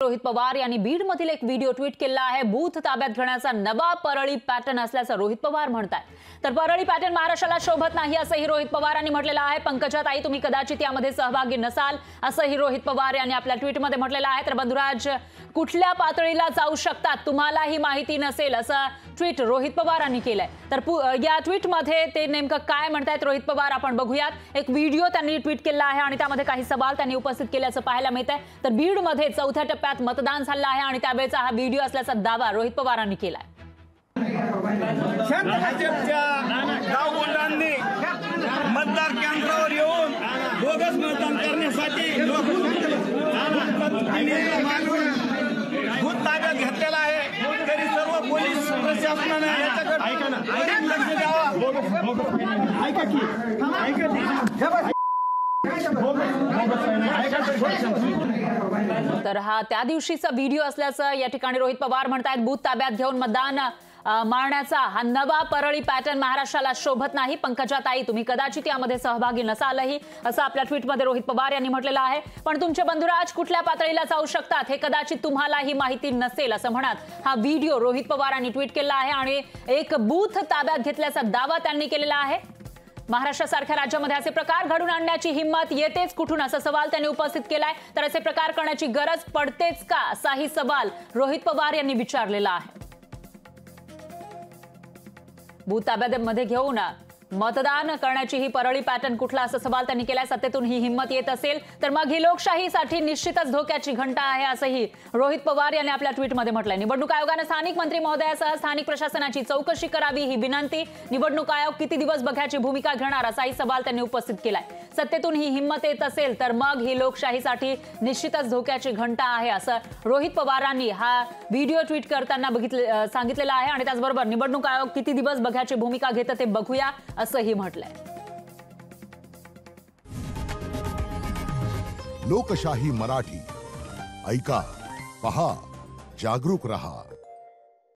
रोहित पवार यांनी बीडमधील एक video tweet केला आहे। बूथ ताब्यात घेण्याचा नवा परळी पॅटर्न असल्याचं रोहित पवार म्हणतात। तर परळी पॅटर्न महाराष्ट्राला शोभत नाही असंही रोहित पवारांनी म्हटलेलं आहे। पंकजाताई, तुम्ही कदाचित यामध्ये सहभागी नसाल असंही रोहित पवार यांनी आपल्या ट्विटमध्ये म्हटलेलं आहे। तर बंधुराज, कुठल्या पातळीला जाऊ शकतात तुम्हालाही माहिती नसेल असं ट्विट रोहित पवारांनी केलंय। तर या ट्विटमध्ये ते नेमकं काय म्हणतायत रोहित पवार आपण बघूयात। एक व्हिडिओ त्यांनी ट्विट केला आहे आणि त्यामध्ये काही सवाल त्यांनी उपस्थित केल्याचं पाहायला मिळत आहे। तर बीडमध्ये चौथ्या टप्प्यात मतदान झालं आहे आणि त्यावेळेचा हा व्हिडिओ असल्याचा दावा रोहित पवारांनी केलाय। भाजपच्या गावगुंडांनी मतदार केंद्रावर येऊन बोगस मतदान करण्यासाठी बूथ ताब्यात घेतलेला आहे। तरी सर्व पोलीस प्रशासनाने याच्याकडे लक्ष द्यावं। तर हा त्या दिवशीचा व्हिडिओ असल्याचं या ठिकाणी रोहित पवार म्हणतात। बूथ ताब्यात घेऊन मतदान मारण्याचा हा नवा परळी पॅटर्न महाराष्ट्राला शोभत नाही। पंकजाताई, तुम्ही कदाचित यामध्ये सहभागी नसालही असं आपल्या ट्विटमध्ये रोहित पवार यांनी म्हटलेलं आहे। पण तुमचे बंधुराज कुठल्या पातळीला जाऊ शकतात हे कदाचित तुम्हालाही माहिती नसेल असं म्हणत हा व्हिडिओ रोहित पवारांनी ट्विट केला आहे आणि एक बूथ ताब्यात घेतल्याचा दावा त्यांनी केलेला आहे। महाराष्ट्रासारख्या राज्यामध्ये असे प्रकार घडून आणण्याची हिंमत येतेच कुठून असा सवाल त्यांनी उपस्थित केलाय। तर असे प्रकार करण्याची गरज पडतेच का असाही सवाल रोहित पवार यांनी विचारलेला आहे। बूथ ताब्यामध्ये घेऊन मतदान करण्याची ही परळी पॅटर्न कुठला असा सवाल त्यांनी केलाय। सत्तेतून ही हिंमत येत असेल तर मग ही लोकशाहीसाठी निश्चितच धोक्याची घंटा आहे असंही रोहित पवार यांनी आपल्या ट्विटमध्ये म्हटलंय। निवडणूक आयोगाने स्थानिक मंत्री महोदयासह स्थानिक प्रशासनाची चौकशी करावी ही विनंती। निवडणूक आयोग किती दिवस बघ्याची भूमिका घेणार असाही सवाल त्यांनी उपस्थित केलाय। सत्तेतून ही हिंमत येत असेल तर मग ही लोकशाहीसाठी निश्चितच धोक्याची घंटा आहे असं रोहित पवारांनी हा व्हिडिओ ट्विट करताना सांगितलेलं आहे। आणि त्याचबरोबर निवडणूक आयोग किती दिवस बघ्याची भूमिका घेतं ते बघूया असंही म्हटलंय। लोकशाही मराठी ऐका, पहा, जागरूक रहा।